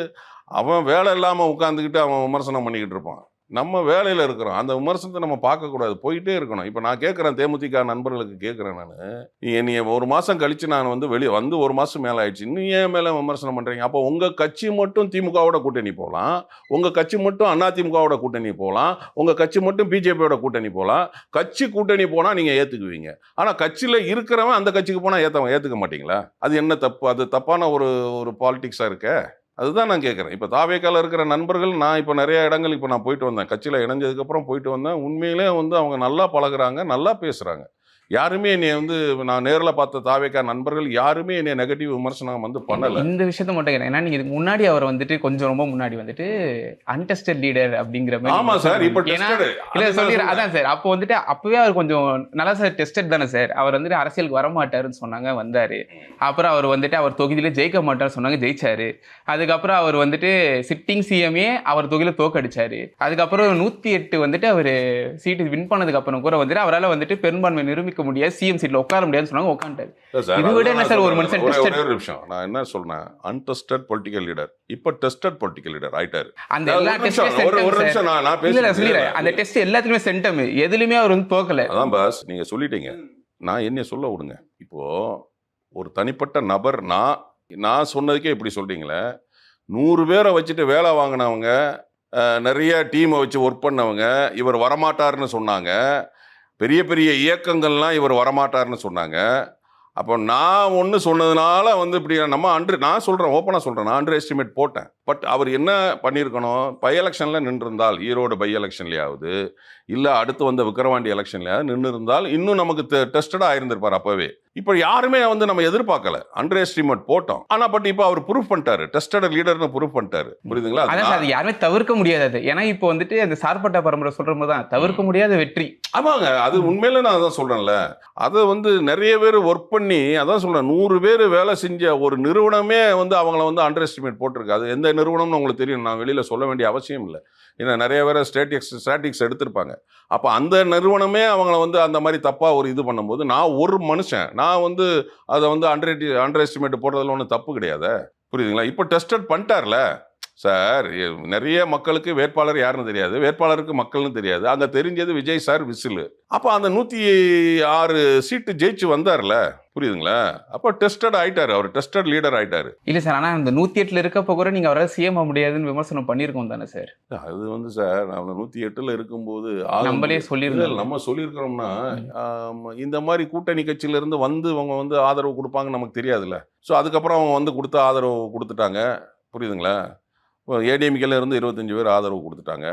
அவன் வேலை இல்லாமல் உட்காந்துக்கிட்டு அவன் விமர்சனம் பண்ணிக்கிட்டு இருப்பான். நம்ம வேலையில் இருக்கிறோம், அந்த விமர்சனத்தை நம்ம பார்க்கக்கூடாது, போயிட்டே இருக்கணும். இப்போ நான் கேட்குறேன், தேமுதிக நண்பர்களுக்கு கேட்குறேன், நான் நீ 1 மாதம் கழித்து நான் வந்து வெளியே வந்து 1 மாதம் மேலே ஆயிடுச்சு, இன்னும் ஏன் மேலே விமர்சனம் பண்ணுறீங்க? அப்போ உங்கள் கட்சி மட்டும் திமுகவோட கூட்டணி போகலாம், உங்கள் கட்சி மட்டும் அதிமுகவோட கூட்டணி போகலாம், உங்கள் கட்சி மட்டும் பிஜேபியோட கூட்டணி போகலாம். கட்சி கூட்டணி போனால் நீங்கள் ஏற்றுக்குவீங்க, ஆனால் கட்சியில் இருக்கிறவன் அந்த கட்சிக்கு போனால் ஏற்றுக்க மாட்டீங்களா? அது என்ன தப்பு? அது தப்பான ஒரு பாலிடிக்ஸாக இருக்க? அதுதான் நான் கேட்குறேன். இப்போ தாவேக்கால இருக்கிற நண்பர்கள், நான் இப்போ நிறைய இடங்கள் இப்போ நான் போயிட்டு வந்தேன், கட்சியில் இணைஞ்சதுக்கப்புறம் போயிட்டு வந்தேன். உண்மையிலே வந்து அவங்க நல்லா பழகுறாங்க, நல்லா பேசுகிறாங்க. யாருமே என்னை வந்து நான் நேரில் பார்த்த தாவேக்கா நண்பர்கள் யாருமே என்னை நெகட்டிவ் விமர்சனம் வந்து பண்ணலை. இந்த விஷயத்த மட்டும் கேட்குறேன். ஏன்னா நீங்கள் இதுக்கு முன்னாடி அவர் வந்துட்டு கொஞ்சம் ரொம்ப முன்னாடி வந்துட்டு அன்டெஸ்டட் லீடர் அப்படிங்கிற மாதிரி. ஆமாம் சார், இப்போ இல்லை சொல்லிடுறேன். அதான் சார், அப்போ வந்துட்டு அப்போவே அவர் கொஞ்சம் நல்லா சார் டெஸ்டட் தானே சார். அவர் வந்துட்டு அரசியலுக்கு வரமாட்டாருன்னு சொன்னாங்க, வந்தார். அப்புறம் அவர் வந்துட்டு அவர் தொகுதியிலே ஜெயிக்க மாட்டார்னு சொன்னாங்க, ஜெயிச்சாரு. அதுக்கப்புறம் அவர் வந்துட்டு சிட்டிங் சிஎம்ஏ அவர் தொகுதியில் தோக்கடிச்சாரு. அதுக்கப்புறம் 108 வந்துட்டு அவர் சீட்டு வின் பண்ணதுக்கு அப்புறம் கூட வந்துட்டு அவரால் வந்துட்டு பெரும்பான்மை நிரூபிக்க முடியாது, சிஎம் சீட்ல உட்கார முடியாதுன்னு சொன்னாங்க, உட்கார்ந்தாரு. இது விட என்ன சார் ஒரு மனுஷன் டெஸ்டட்? ஒரு நிமிஷம், நான் என்ன சொல்றேன், அன்டெஸ்டட் பொலிட்டிக்கல் லீடர் இப்போ டெஸ்டட் பொலிட்டிக்கல் லீடர் ஆயிட்டாரு. அந்த எல்லா டெஸ்ட்லயும் ஒரு நிமிஷம் நான் சொல்லிடுறேன், அந்த டெஸ்ட் எல்லாத்துலயுமே சென்டம், எதுலயுமே அவர் வந்து தோக்கல. அதான் பாஸ், நீங்க சொல்லிட்டீங்க, நான் என்ன சொல்ல விடுங்க. இப்போ ஒரு தனிப்பட்ட நபர், நான் சொன்னதுக்கே இப்படி சொல்றீங்களே, 100 பேரை வச்சுட்டு வேலை வாங்கினவங்க, நிறைய டீமை வச்சு ஒர்க் பண்ணவங்க இவர் வரமாட்டார்னு சொன்னாங்க, பெரிய பெரிய இயக்கங்கள்லாம் இவர் வரமாட்டார்னு சொன்னாங்க. அப்போ நான் ஒன்று சொன்னதுனால வந்து இப்படி நான் சொல்கிறேன், ஓப்பனாக சொல்கிறேன், நான் அண்டர் எஸ்டிமேட் போட்டேன். பட் அவர் என்ன பண்ணியிருக்கணும், பை எலெக்ஷனில் நின்றிருந்தால், ஈரோடு பை எலெக்ஷன்லையாவது இல்லை அடுத்து வந்த விக்கிரவாண்டி எலெக்ஷன்லையாவது நின்று இருந்தால் இன்னும் நமக்கு டெஸ்டடாக ஆயிருந்திருப்பார் அப்போவே. இப்போ யாருமே வந்து நம்ம எதிர்பார்க்கல, அண்டர் எஸ்டிமேட் போட்டோம். ஆனால் பட் இப்போ அவர் ப்ரூஃப் பண்ணிட்டாரு, டெஸ்டட் லீடர்னு ப்ரூஃப் பண்ணிட்டாரு. புரியுதுங்களா? அது யாருமே தவிர்க்க முடியாது. ஏன்னா இப்போ வந்துட்டு அந்த சார்பட்ட பரம்பரை சொல்ற போது தான் தவிர்க்க முடியாத வெற்றி. ஆமாங்க, அது உண்மையில நான் அதான் சொல்றேன்ல. அதை வந்து நிறைய பேர் ஒர்க் பண்ணி, அதான் சொல்றேன், 100 பேர் வேலை செஞ்ச ஒரு நிறுவனமே வந்து அவங்கள வந்து அண்டர் எஸ்டிமேட் போட்டிருக்கு. அது எந்த நிறுவனம்னு உங்களுக்கு தெரியும், நான் வெளியில சொல்ல வேண்டிய அவசியம் இல்லை. ஏன்னா நிறைய பேர் ஸ்டாட்டிக்ஸ் எடுத்திருப்பாங்க. அப்போ அந்த நிறுவனமே அவங்கள வந்து அந்த மாதிரி தப்பாக ஒரு இது பண்ணும்போது, நான் ஒரு மனுஷன், நான் வந்து அதை வந்து அண்டர் எஸ்டிமேட் போடுறதுல ஒன்றும் தப்பு கிடையாது. புரியுதுங்களா? இப்போ டெஸ்டட் பண்ணிட்டார்ல சார். நிறைய மக்களுக்கு வேட்பாளர் யாருன்னு தெரியாது, வேட்பாளருக்கு மக்கள்னு தெரியாது. அங்கே தெரிஞ்சது விஜய் சார் விசில். அப்போ அந்த 106 சீட்டு ஜெயிச்சு வந்தார்ல, புரியுதுங்களா? அப்போ டெஸ்டட் ஆயிட்டாரு, அவர் டெஸ்டட் லீடர் ஆயிட்டாரு. இல்லை சார், ஆனால் அந்த 108 இருக்கப்போ கூட நீங்கள் அவரால் சிஎம் ஆக முடியாதுன்னு விமர்சனம் பண்ணியிருக்கோம் தானே சார்? அது வந்து சார், நான் 108 இருக்கும்போது நம்மளே சொல்லியிருந்தோம், நம்ம சொல்லியிருக்கிறோம்னா இந்த மாதிரி கூட்டணி கட்சியிலேருந்து வந்து அவங்க வந்து ஆதரவு கொடுப்பாங்கன்னு நமக்கு தெரியாதுல்ல. ஸோ அதுக்கப்புறம் அவங்க வந்து கொடுத்த ஆதரவு கொடுத்துட்டாங்க. புரியுதுங்களா? ஏடிஎம்கேல இருந்து 25 பேர் ஆதரவு கொடுத்துட்டாங்க.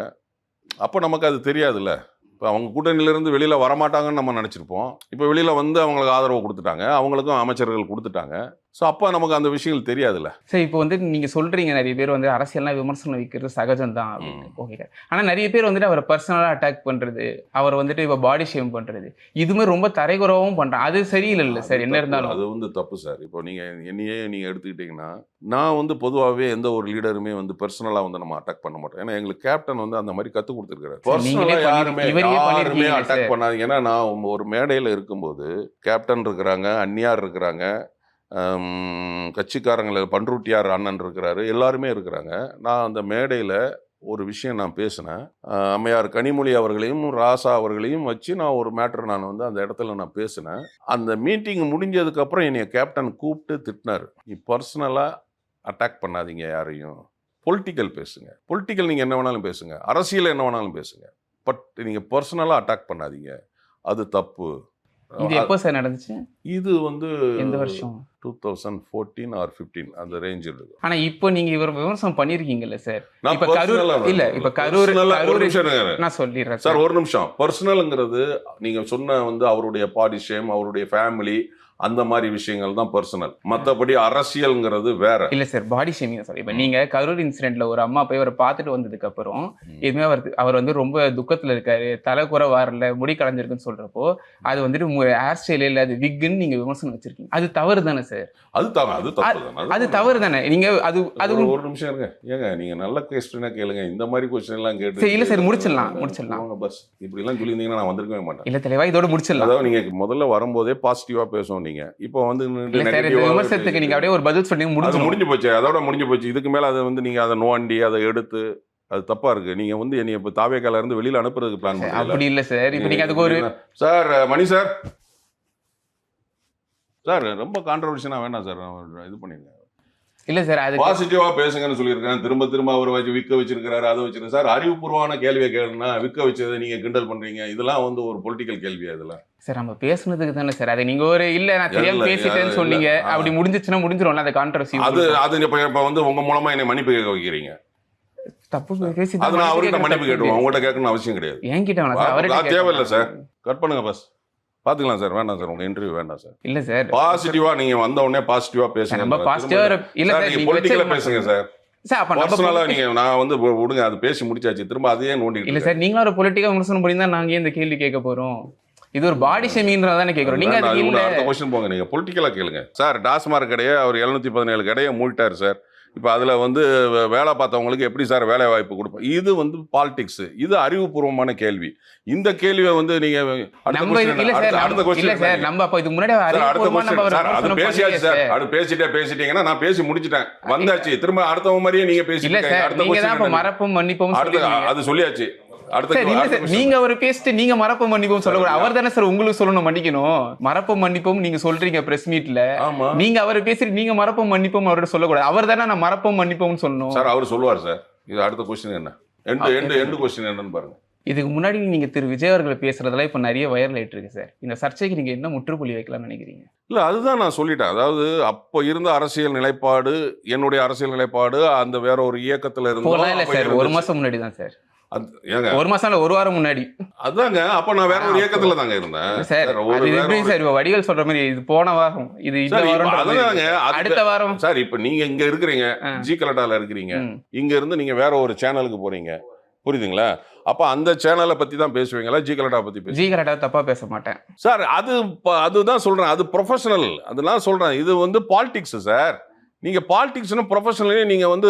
அப்போ நமக்கு அது தெரியாதுல்ல. இப்போ அவங்க கூட்டணியிலேருந்து வெளியில் வரமாட்டாங்கன்னு நம்ம நினச்சிருப்போம். இப்போ வெளியில் வந்து அவங்களுக்கு ஆதரவு கொடுத்துட்டாங்க, அவங்களுக்கும் அமைச்சர்கள் கொடுத்துட்டாங்க. ஸோ அப்போ நமக்கு அந்த விஷயங்கள் தெரியாதுல்ல. சரி, இப்போ வந்து நீங்கள் சொல்கிறீங்க நிறைய பேர் வந்து அரசியல்லாம் விமர்சனம் வைக்கிறது சகஜம் தான் அப்படின்னு. ஓகே, ஆனால் நிறைய பேர் வந்துட்டு அவரை பர்சனலாக அட்டாக் பண்ணுறது, அவர் வந்துட்டு இப்போ பாடி ஷேம் பண்ணுறது, இதுவுமே ரொம்ப தரைகுறவும் பண்ணுறாங்க. அது சரியில்லை சார், என்ன இருந்தாலும் அது வந்து தப்பு சார். இப்போ நீங்கள் என்னையே நீங்கள் எடுத்துக்கிட்டிங்கன்னா, நான் வந்து பொதுவாகவே எந்த ஒரு லீடருமே வந்து பர்சனலாக வந்து நம்ம அட்டாக் பண்ண மாட்டோம். ஏன்னா எங்களுக்கு கேப்டன் வந்து அந்த மாதிரி கற்றுக் கொடுத்துருக்காரு. பர்சனலாக யாருமே அட்டாக் பண்ணாதீங்க. ஏன்னா நான் ஒரு மேடையில் இருக்கும்போது கேப்டன் இருக்கிறாங்க, அந்நியார் இருக்கிறாங்க, கட்சிக்காரங்களில் பன்ருட்டியார் அண்ணன் இருக்கிறாரு, எல்லாருமே இருக்கிறாங்க. நான் அந்த மேடையில் ஒரு விஷயம் நான் பேசினேன். அம்மையார் கனிமொழி அவர்களையும் ராசா அவர்களையும் வச்சு நான் ஒரு மேட்டர் நான் வந்து அந்த இடத்துல நான் பேசினேன். அந்த மீட்டிங் முடிஞ்சதுக்கப்புறம் என்னைய கேப்டன் கூப்பிட்டு திட்டினார், நீ பர்சனலாக அட்டாக் பண்ணாதீங்க யாரையும், பொலிட்டிக்கல் பேசுங்க, பொலிட்டிக்கல் நீங்கள் என்ன வேணாலும் பேசுங்க, அரசியல் என்ன வேணாலும் பேசுங்க, பட் நீங்கள் பர்சனலாக அட்டாக் பண்ணாதீங்க, அது தப்பு. இது எப்போ சார் நடந்துச்சு? இது வந்து எந்த வருஷம்? 2014 or 15 அந்த ரேஞ்ச் இருக்கு. ஆனா இப்போ நீங்க இவர் விமர்சனம் பண்ணிருக்கீங்கல்ல சார். இப்ப கரூர் இல்ல, இப்ப கரூர் நான் சொல்லிடுறேன் சார், ஒரு நிமிஷம். பர்சனல்ங்கிறது நீங்க சொன்ன வந்து அவருடைய பாடி ஷேம், அவருடைய ஃபேமிலி, அந்த மாதிரி விஷயங்கள் தான் பர்சனல். மற்றபடி அரசியல்ங்கிறது வேற. இல்ல சார், பாடி ஷேமிங் சார். இப்ப நீங்க கரூர் இன்சிடென்ட்ல ஒரு அம்மா போய் அவரை பார்த்துட்டு வந்ததுக்கு அப்புறம் எதுவுமே அவர் வந்து ரொம்ப துக்கத்துல இருக்காரு, தலை குறை வரல, முடி கலைஞ்சிருக்குன்னு சொல்றப்போ அது வந்துட்டு ஹேர் ஸ்டைல் இல்ல, அது விக்குன்னு நீங்க விமர்சனம் வச்சிருக்கீங்க. அது தவறு தானே சார்? அது தவறு தானே. நீங்க அது ஒரு நிமிஷம் இருங்க. ஏங்க நீங்க நல்ல கொஸ்டினா கேளுங்க, இந்த மாதிரி கொஸ்டின் எல்லாம் கேட்டு. இல்ல சார், முடிச்சிடலாம். பஸ் இப்படி எல்லாம் சொல்லியிருந்தீங்கன்னா நான் வந்திருக்கவே மாட்டேன். இல்ல தெளிவா இதோட முடிச்சிடலாம். அதாவது நீங்க முதல்ல வரும்போதே பாசிட்டிவா பேசுவோம். நீங்க இப்போ வந்து விமர்சனத்துக்கு நீங்க அப்படியே ஒரு பதில் சொல்லி முடிஞ்சு போச்சு, அதோட முடிஞ்சு போச்சு. இதுக்கு மேல அதை வந்து நீங்க அதை நோண்டி அதை எடுத்து, அது தப்பா இருக்கு. நீங்க வந்து என்னைய இப்போ தாவேக்கால இருந்து வெளியில அனுப்புறதுக்கு பிளான் பண்ணல. அப்படி இல்ல சார். இப்போ நீங்க அதுக்கு ஒரு சார் மணி சார் ரொம்ப கான்ட்ரவர்ஷனா வேண்டாம் சார், இது பண்ணிருங்க. இல்ல சார், அது பாசிட்டிவா பேசுங்கன்னு சொல்லியிருக்கேன். திரும்ப அவர் வச்சு விற்க வச்சிருக்காரு, அதை வச்சிருக்காரு. சார் அறிவுபூர்வமான கேள்வியை கேளுன்னா விற்க வச்சதை நீங்க கிண்டல் பண்றீங்க. இதெல்லாம் வந்து ஒரு பொலிட்டிக்கல் கேள்வியா இதெல்லாம்? சார் நம்ம பேசுனதுக்கு தானே சார். அதை நீங்க ஒரு இல்ல நான் தெரியாம பேசிட்டேன்னு சொன்னீங்க, அப்படி முடிஞ்சிச்சுன்னா முடிஞ்சிரும்ல அந்த கான்ட்ரவர்சி. அது இப்ப வந்து உங்க மூலமா என்னை மன்னிப்பு கேட்க வைக்கிறீங்க. தப்பு பேசி அது நான் அவர்கிட்ட மன்னிப்பு கேட்டுவோம், உங்கள்கிட்ட கேட்கணும்னு அவசியம் கிடையாது. என்கிட்ட வேணாம் சார், அவர்கிட்ட தேவையில்லை சார். கட் பண்ணுங்க பஸ், பாத்துக்கலாம் சார். வேண்டாம் சார், உங்க இன்டர்வியூ வேண்டாம் சார். இல்ல சார், பாசிட்டிவா நீங்க வந்த உடனே பாசிட்டிவா பேசுங்க. நம்ம பாசிட்டிவா இல்ல சார், நீங்க பொலிட்டிக்கலா பேசுங்க சார். சார் அப்ப பர்சனலா நீங்க நான் வந்து விடுங்க, அது பேசி முடிச்சாச்சு. திரும்ப அதையே நோண்டிட்டு இல்ல சார், நீங்க ஒரு பொலிட்டிக்கா விமர்சனம் பண்ணி தான் நாங்க இந்த கேள்வி கேட்க போறோம். இது ஒரு பாடி ஷேமிங்ன்றத தானே கேக்குறோம். நீங்க அதுக்கு இல்ல அடுத்த क्वेश्चन போங்க. நீங்க பொலிட்டிக்கலா கேளுங்க சார். டாஸ்மார்க் கடையை அவர் 717 கடையை மூடிட்டாரு சார். இப்போ அதில் வந்து வேலை பார்த்தவங்களுக்கு எப்படி சார் வேலை வாய்ப்பு கொடுப்போம்? இது வந்து பாலிடிக்ஸ், இது அறிவுபூர்வமான கேள்வி. இந்த கேள்வியை வந்து நீங்க பேசிட்டீங்கன்னா நான் பேசி முடிச்சிட்டேன், வந்தாச்சு. திரும்ப அடுத்தவங்க மாதிரியே நீங்க பேசி அது சொல்லியாச்சு. நீங்க ஒரு பேசிட்டு நீங்க மறப்பு மன்னிப்பும் சொல்லக்கூடாது. அவர் தானே சார் உங்களுக்கு சொல்லணும், மன்னிக்கணும். மறப்பு மன்னிப்பும் நீங்க சொல்றீங்க பிரஸ் மீட்ல, நீங்க அவரை பேசிட்டு நீங்க மறப்பு மன்னிப்பும் அவர்கிட்ட சொல்லக்கூடாது. அவர் தானே நான் மறப்பும் மன்னிப்பும் சொல்லணும் சார். அவர் சொல்லுவார் சார். இது அடுத்த கொஸ்டின் என்ன, எண்டு கொஸ்டின் என்னன்னு பாருங்க. இதுக்கு முன்னாடி நீங்க திரு விஜய் அவர்கள் பேசுறதெல்லாம் இப்ப நிறைய வைரல் ஆயிட்டு இருக்கு சார். இந்த சர்ச்சைக்கு நீங்க என்ன முற்றுப்புள்ளி வைக்கலாம்னு நினைக்கிறீங்க? இல்லை, அதுதான் நான் சொல்லிட்டேன். அதாவது அப்போ இருந்த அரசியல் நிலைப்பாடு, என்னுடைய அரசியல் நிலைப்பாடு, அந்த வேற ஒரு இயக்கத்தில் போலாம் இல்ல சார், ஒரு இருந்தோம். மாசம் முன்னாடி தான் சார். ஏங்க, ஒரு மாசம் இல்ல, ஒரு வாரம் முன்னாடி அதாங்க. அப்ப நான் வேற ஒரு இயக்கத்துல தாங்க இருந்தேன் சார். அது எப்படி சார் இப்ப வடிவேல் சொல்ற மாதிரி இது போன வாரம், இது இந்த வாரம், அடுத்த வாரம் சார். இப்ப நீங்க இங்க இருக்கிறீங்க, ஜி கலட்டால இருக்கிறீங்க, இங்க இருந்து நீங்க வேற ஒரு சேனலுக்கு போறீங்க, புரியுதுங்களா? அப்ப அந்த சேனலை பத்தி தான் பேசுவீங்களா, ஜி கலட்டா பத்தி பேசுவீங்க? ஜி கலட்டா தப்பா பேச மாட்டேன் சார். அதுதான் சொல்றேன், அது ப்ரொஃபஷனல். அதெல்லாம் சொல்றேன். இது வந்து பாலிடிக்ஸ் சார். நீங்க பாலிடிக்ஸ்னு ப்ரொஃபஷனலே நீங்க வந்து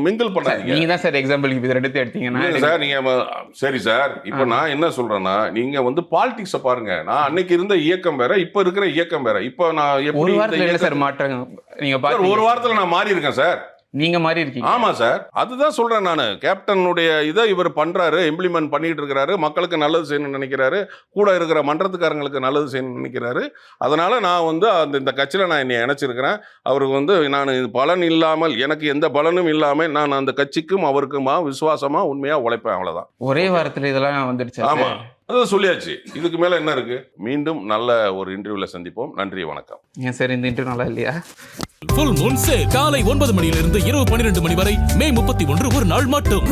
மிங்கிள் பண்ணாதீங்க. நீங்க தான் சார் எக்ஸாம்பிளுக்கு இது ரெண்டுத்தையும் எடுத்தீங்கன்னா சார். நீங்க சரி சார், இப்போ நான் என்ன சொல்றேன்னா, நீங்க வந்து பாலிடிக்ஸை பாருங்க. நான் அன்னைக்கு இருந்த இயக்கம் வேற, இப்ப இருக்கிற இயக்கம் வேற. இப்ப நான் ஒரு வாரத்துல என்ன சார் மாற்றம் நீங்க பாருங்க? ஒரு வாரத்துல நான் மாறி இருக்கேன் சார். நீங்க மாறி இருக்கீங்க. ஆமா சார், அதுதான் சொல்றேன் நான். கேப்டனுடைய இதை இவர் பண்றாரு, இம்ப்ளிமெண்ட் பண்ணிட்டு இருக்கிறாரு, மக்களுக்கு நல்லது செய்யணும்னு நினைக்கிறாரு, கூட இருக்கிற மன்றத்துக்காரங்களுக்கு நல்லது செய்யணும்னு நினைக்கிறாரு. அதனால நான் வந்து இந்த கட்சியில நான் என்னை இணைச்சிருக்கிறேன். அவருக்கு வந்து நான் பலன் இல்லாமல், எனக்கு எந்த பலனும் இல்லாமல் நான் அந்த கட்சிக்கும் அவருக்குமா விசுவாசமா உண்மையா உழைப்பேன், அவ்வளவுதான். ஒரே வாரத்துல இதெல்லாம் வந்துடுச்சு. ஆமா, அதான் சொல்லியாச்சு. இதுக்கு மேல என்ன இருக்கு? மீண்டும் நல்ல ஒரு இன்டர்வியூல சந்திப்போம். நன்றி, வணக்கம். ஏன் சார் இந்த இன்டர்வியூ நல்லா இல்லையா? ஃபுல் மூன் சேல் காலை 9 மணியிலிருந்து இரவு 12 மணி வரை மே 31 ஒரு நாள் மட்டும்.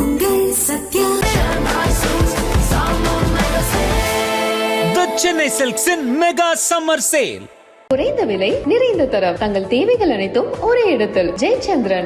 The Chennai Silks in Mega Summer Sale. குறைந்த விலை நிறைந்த தரம் தங்கள் தேவைகள் அனைத்தும் ஒரே இடத்தில். ஜெயச்சந்திரன்.